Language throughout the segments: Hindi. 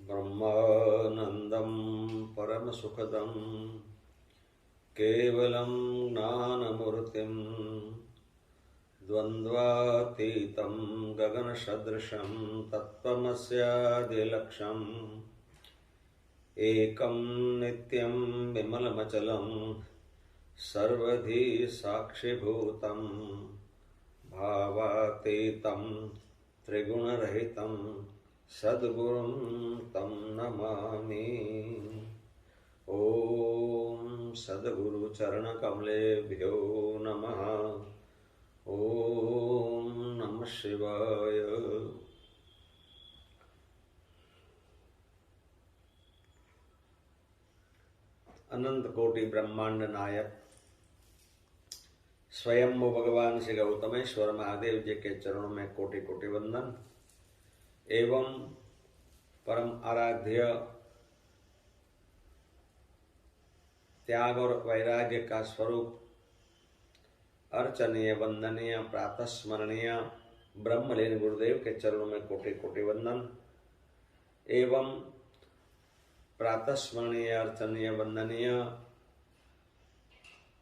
ब्रह्मानन्दं परमसुखदं केवलं ज्ञानमूर्तिं द्वन्द्वातीतं गगनसदृशं तत्त्वमस्यादिलक्ष्यम् एकं नित्यं विमलमचलं सर्वधी साक्षिभूतं भावातीतं त्रिगुणरहितं सद्गुरुं तं नमामि। ॐ सद्गुरुचरणकमलेभ्यो नमः। ॐ नमः शिवाय। अनंत कोटि ब्रह्मांड नायक स्वयं भगवान श्री गौतमेश्वर महादेव जी के चरणों में कोटि कोटि वंदन एवं परम आराध्य त्याग और वैराग्य का स्वरूप अर्चनीय वंदनीय प्रातः स्मरणीय ब्रह्मलीन गुरुदेव के चरणों में कोटि कोटि वंदन एवं प्रातः स्मरणीय अर्चनीय वंदनीय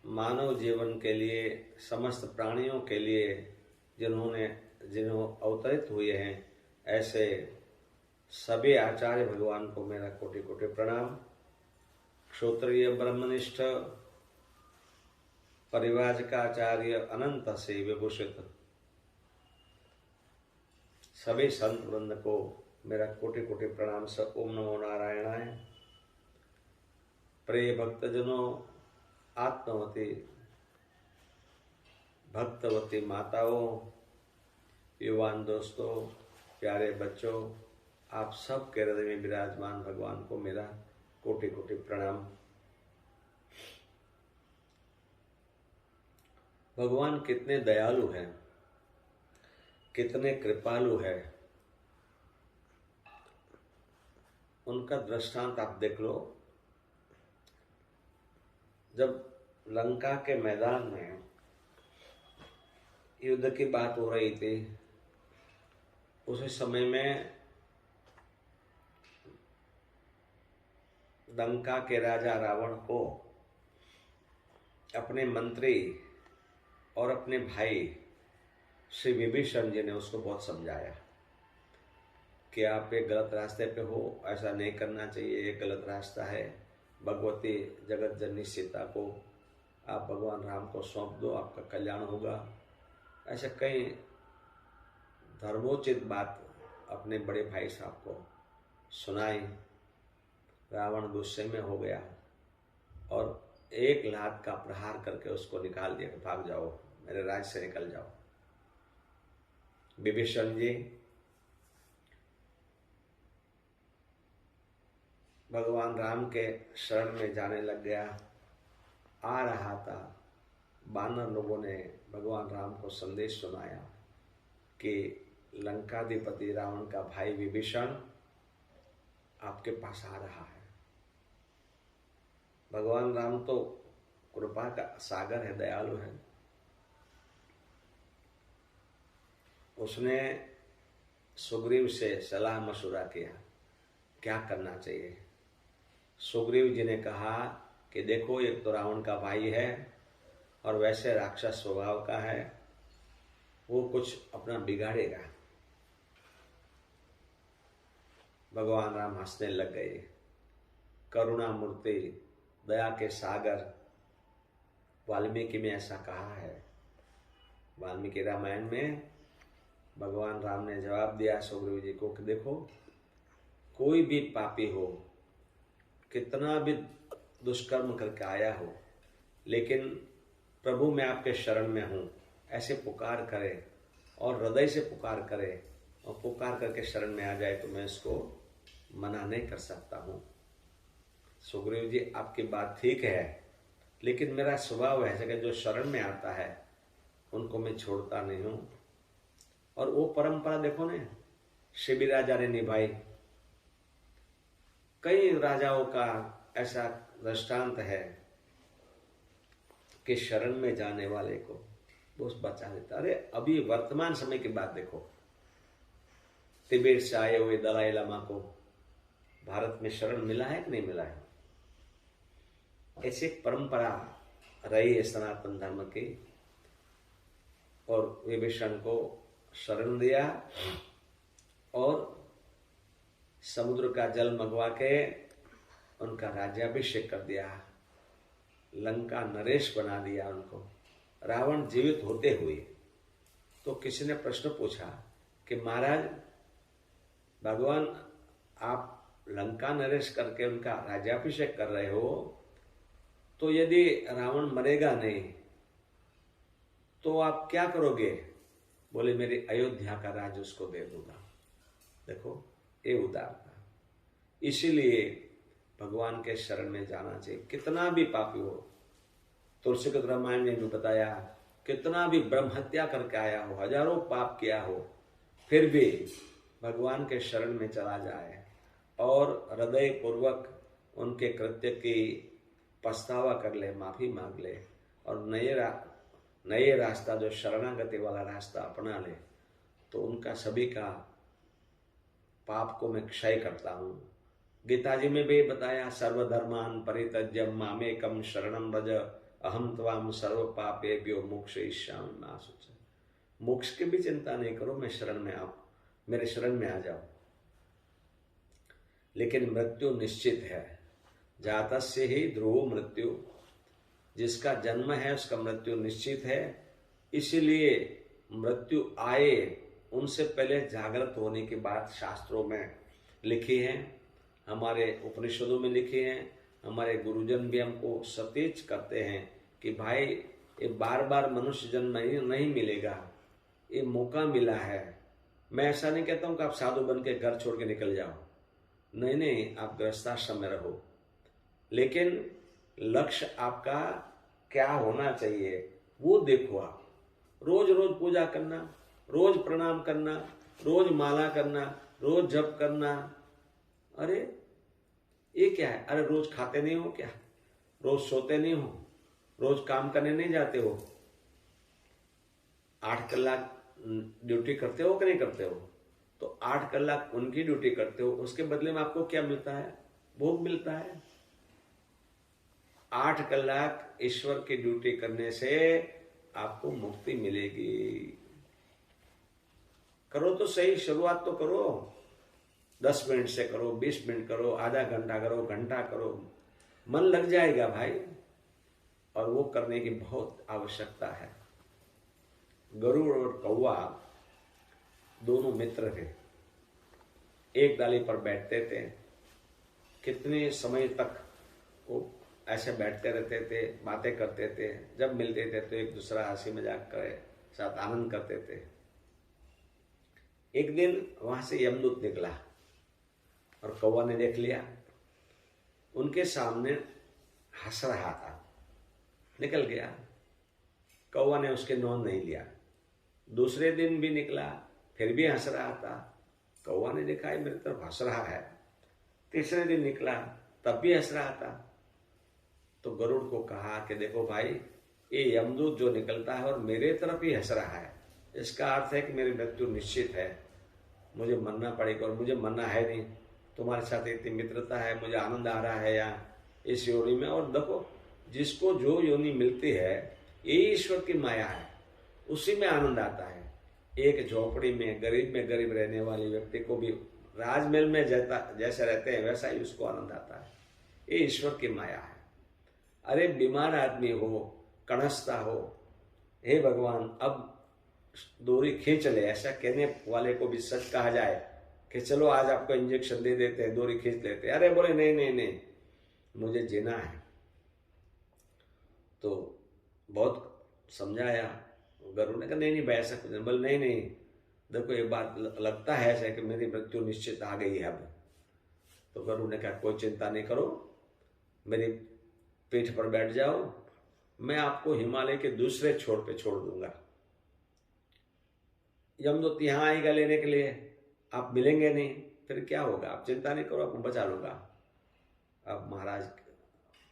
मानव जीवन के लिए समस्त प्राणियों के लिए जिन्हों अवतरित हुए हैं ऐसे सभी आचार्य भगवान को मेरा कोटि कोटि प्रणाम। क्षोत्रिय ब्रह्मनिष्ठ परिवाजकाचार्य अनंत से विभूषित सभी संत वृंद को मेरा कोटि कोटि प्रणाम से ओम नमो नारायणाय। प्रिय भक्तजनों, आत्मवती भक्तवती माताओं, युवान दोस्तों, प्यारे बच्चों, आप सब के हृदय में विराजमान भगवान को मेरा कोटि कोटि प्रणाम। भगवान कितने दयालु हैं, कितने कृपालु हैं। उनका दृष्टांत आप देख लो। जब लंका के मैदान में युद्ध की बात हो रही थी, उसी समय में लंका के राजा रावण को अपने मंत्री और अपने भाई श्री विभीषण जी ने उसको बहुत समझाया कि आप एक गलत रास्ते पे हो, ऐसा नहीं करना चाहिए, ये गलत रास्ता है। भगवती जगत जननी सीता को आप भगवान राम को सौंप दो, आपका कल्याण होगा। ऐसे कई धर्मोचित बात अपने बड़े भाई साहब को सुनाई। रावण गुस्से में हो गया और एक लात का प्रहार करके उसको निकाल दिया कि भाग जाओ, मेरे राज्य से निकल जाओ। विभीषण जी भगवान राम के शरण में जाने लग गया। आ रहा था, वानर लोगों ने भगवान राम को संदेश सुनाया कि लंकाधिपति रावण का भाई विभीषण आपके पास आ रहा है। भगवान राम तो कृपा का सागर है, दयालु है। उसने सुग्रीव से सलाह मशुरा किया क्या करना चाहिए। सुग्रीव जी ने कहा कि देखो, एक तो रावण का भाई है और वैसे राक्षस स्वभाव का है, वो कुछ अपना बिगाड़ेगा। भगवान राम हंसने लग गए। करुणा मूर्ति, दया के सागर वाल्मीकि में ऐसा कहा है। वाल्मीकि रामायण में भगवान राम ने जवाब दिया सुग्रीव जी को कि देखो, कोई भी पापी हो, कितना भी दुष्कर्म करके आया हो, लेकिन प्रभु मैं आपके शरण में हूँ ऐसे पुकार करे और हृदय से पुकार करे और पुकार करके शरण में आ जाए तो मैं इसको मना नहीं कर सकता हूँ। सुग्रीव जी, आपकी बात ठीक है, लेकिन मेरा स्वभाव है कि जो शरण में आता है उनको मैं छोड़ता नहीं हूँ। और वो परंपरा देखो ने, शिवी राजा ने निभाई। कई राजाओं का ऐसा दृष्टांत है कि शरण में जाने वाले को वो बचा देता। अरे अभी वर्तमान समय की बात देखो, तिब्बत से आए हुए दलाई लामा को भारत में शरण मिला है कि नहीं मिला है? ऐसी एक परंपरा रही है सनातन धर्म की, और विभीषण को शरण दिया और समुद्र का जल मंगवा के उनका राज्याभिषेक कर दिया, लंका नरेश बना दिया उनको, रावण जीवित होते हुए। तो किसी ने प्रश्न पूछा कि महाराज भगवान, आप लंका नरेश करके उनका राज्याभिषेक कर रहे हो, तो यदि रावण मरेगा नहीं तो आप क्या करोगे? बोले मेरी अयोध्या का राज उसको दे दूंगा। देखो ये उदारता। इसीलिए भगवान के शरण में जाना चाहिए, कितना भी पापी हो। तुलसीदास रामायण ने भी बताया, कितना भी ब्रह्म हत्या करके आया हो, हजारों पाप किया हो, फिर भी भगवान के शरण में चला जाए और हृदय पूर्वक उनके कृत्य की पछतावा कर ले, माफी मांग ले और नए रास्ता जो शरणागति वाला रास्ता अपना ले, तो उनका सभी का पाप को मैं क्षय करता हूँ। गीता जी में भी बताया, सर्वधर्मान परित्यज्य मामेकम शरणम व्रज अहम त्वाम सर्व पापेभ्यो मोक्षयिष्यामि मा शुचः। मोक्ष की भी चिंता नहीं करो, मैं शरण में आओ, मेरे शरण में आ जाओ। लेकिन मृत्यु निश्चित है, जातस्य ही ध्रुवो मृत्यु, जिसका जन्म है उसका मृत्यु निश्चित है। इसीलिए मृत्यु आए उनसे पहले जागृत होने की बात शास्त्रों में लिखी है, हमारे उपनिषदों में लिखी है। हमारे गुरुजन भी हमको सतेज करते हैं कि भाई ये बार बार मनुष्य जन्म नहीं मिलेगा, ये मौका मिला है। मैं ऐसा नहीं कहता हूं कि आप साधु बन के घर छोड़ के निकल जाओ, नहीं, आप गृहस्थाश्रम में रहो, लेकिन लक्ष्य आपका क्या होना चाहिए वो देखो। आप रोज रोज पूजा करना, रोज प्रणाम करना, रोज माला करना, रोज जप करना, अरे ये क्या है? अरे रोज खाते नहीं हो क्या? रोज सोते नहीं हो? रोज काम करने नहीं जाते हो? 8 कलाक ड्यूटी करते हो कि नहीं करते हो? तो 8 कलाक उनकी ड्यूटी करते हो, उसके बदले में आपको क्या मिलता है? भोग मिलता है। 8 कलाक ईश्वर की ड्यूटी करने से आपको मुक्ति मिलेगी। करो तो सही, शुरुआत तो करो, 10 मिनट से करो, 20 मिनट करो, आधा घंटा करो, घंटा करो, मन लग जाएगा भाई। और वो करने की बहुत आवश्यकता है। गरुड़ और कौवा दोनों मित्र थे, एक डाली पर बैठते थे। कितने समय तक वो ऐसे बैठते रहते थे, बातें करते थे। जब मिलते थे तो एक दूसरा हंसी मजाक करे साथ आनंद करते थे। एक दिन वहां से यमदूत निकला और कौवा ने देख लिया, उनके सामने हंस रहा था, निकल गया। कौवा ने उसके नौंद नहीं लिया। दूसरे दिन भी निकला, फिर भी हंस रहा था। कौवा ने देखा मेरी तरफ हंस रहा है। तीसरे दिन निकला, तब भी हंस रहा था। तो गरुड़ को कहा कि देखो भाई, ये यमदूत जो निकलता है और मेरे तरफ ही हंस रहा है, इसका अर्थ है कि मेरी मृत्यु निश्चित है, मुझे मरना पड़ेगा। और मुझे मरना है नहीं, तुम्हारे साथ इतनी मित्रता है, मुझे आनंद आ रहा है यहाँ इस योनि में। और देखो, जिसको जो योनि मिलती है ये ईश्वर की माया है, उसी में आनंद आता है। एक झोपड़ी में गरीब रहने वाले व्यक्ति को भी राजमहल में जैसे रहते हैं वैसा ही उसको आनंद आता है। ये ईश्वर की माया है। अरे बीमार आदमी हो, कणसता हो, हे भगवान अब डोरी खींच ले, ऐसा कहने वाले को भी सच कहा जाए कि चलो आज आपको इंजेक्शन दे देते हैं, डोरी खींच लेते हैं। अरे बोले नहीं, मुझे जीना है। तो बहुत समझाया, गरुड़ ने कहा नहीं भाई ऐसा कुछ नहीं। बोले नहीं, देखो ये बात लगता है ऐसा कि मेरी मृत्यु निश्चित आ गई है अब। तो गरुड़ ने कहा कोई चिंता नहीं करो, मेरी पीठ पर बैठ जाओ, मैं आपको हिमालय के दूसरे छोर पे छोड़ दूंगा। यमदूत यहाँ आएगा लेने के लिए, आप मिलेंगे नहीं, फिर क्या होगा? आप चिंता नहीं करो, आपको बचा लूंगा। अब महाराज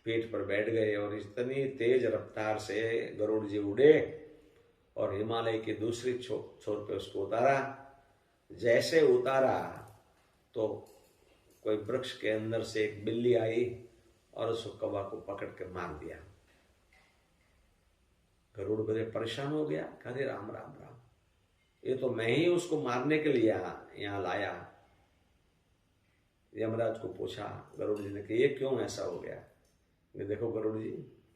पीठ पर बैठ गए और इतनी तेज रफ्तार से गरुड़ जी उड़े और हिमालय की दूसरी छोर पे उसको उतारा। जैसे उतारा तो कोई वृक्ष के अंदर से एक बिल्ली आई और उस कौवा को पकड़ के मार दिया। गरुड़ बड़े परेशान हो गया, अरे राम राम राम, ये तो मैं ही उसको मारने के लिए यहाँ लाया। यमराज को पूछा, गरुड़ जी ने कि ये क्यों ऐसा हो गया? ये देखो गरुड़ जी,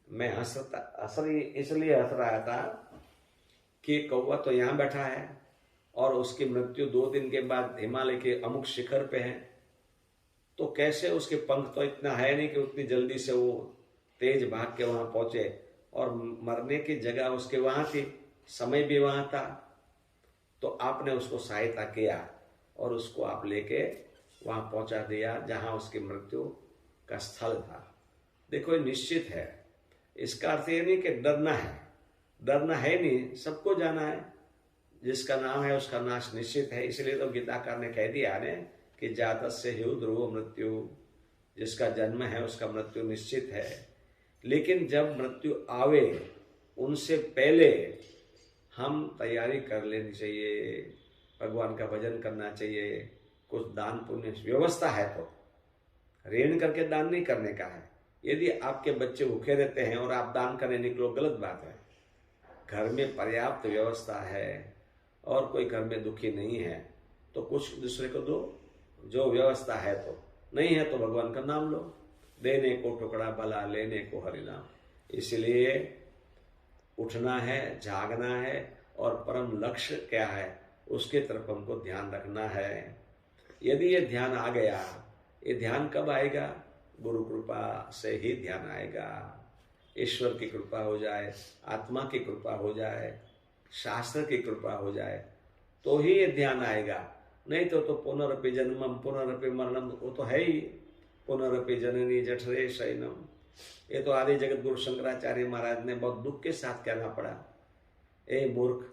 मैं इसलिए हंस रहा था कि कौवा तो यहाँ बैठा है और उसकी मृत्यु 2 दिन के बाद हिमालय के अमुक शिखर पे है, तो कैसे उसके पंख तो इतना है नहीं कि उतनी जल्दी से वो तेज भाग के वहां पहुंचे, और मरने की जगह उसके वहां थी, समय भी वहां था, तो आपने उसको सहायता किया और उसको आप लेके वहां पहुंचा दिया जहां उसकी मृत्यु का स्थल था। देखो ये निश्चित है, इसका अर्थ ये नहीं कि डरना है नहीं, सबको जाना है, जिसका नाम है उसका नाश निश्चित है। इसलिए तो गीताकार ने कह दिया ने कि जातस्य ह्युः ध्रुवो मृत्यु, जिसका जन्म है उसका मृत्यु निश्चित है। लेकिन जब मृत्यु आवे उनसे पहले हम तैयारी कर लेनी चाहिए, भगवान का भजन करना चाहिए, कुछ दान पुण्य व्यवस्था है तो, ऋण करके दान नहीं करने का है। यदि आपके बच्चे भूखे रहते हैं और आप दान करने निकलो, गलत बात है। घर में पर्याप्त व्यवस्था है और कोई घर में दुखी नहीं है तो कुछ दूसरे को दो, जो व्यवस्था है तो, नहीं है तो भगवान का नाम लो। देने को टुकड़ा भला, लेने को हरिनाम। इसलिए उठना है, जागना है और परम लक्ष्य क्या है उसके तरफ हमको ध्यान रखना है। यदि ये ध्यान आ गया, ये ध्यान कब आएगा? गुरु कृपा से ही ध्यान आएगा। ईश्वर की कृपा हो जाए, आत्मा की कृपा हो जाए, शास्त्र की कृपा हो जाए तो ही ये ध्यान आएगा। नहीं तो पुनरपि जन्मम पुनरपि मरणम, वो तो है ही, पुनरपि जननी जठरे शयनम। ये तो आदि जगत गुरु शंकराचार्य महाराज ने बहुत दुख के साथ कहना पड़ा, ए मूर्ख,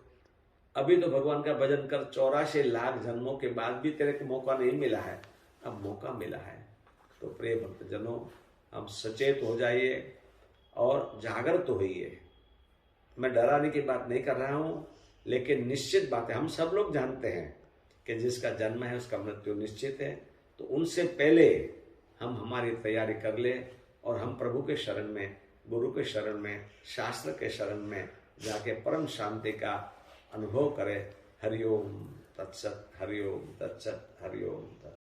अभी तो भगवान का भजन कर 84 लाख जन्मों के बाद भी तेरे को मौका नहीं मिला है, अब मौका मिला है। तो प्रिय भक्तजनों, हम सचेत हो जाइए और जागृत होइए। मैं डराने की बात नहीं कर रहा हूं, लेकिन निश्चित बात है, हम सब लोग जानते हैं कि जिसका जन्म है उसका मृत्यु निश्चित है। तो उनसे पहले हम हमारी तैयारी कर ले और हम प्रभु के शरण में, गुरु के शरण में, शास्त्र के शरण में जाके परम शांति का अनुभव करें। हरिओम तत्सत, हरिओम तत्सत, हरिओम तत्सत।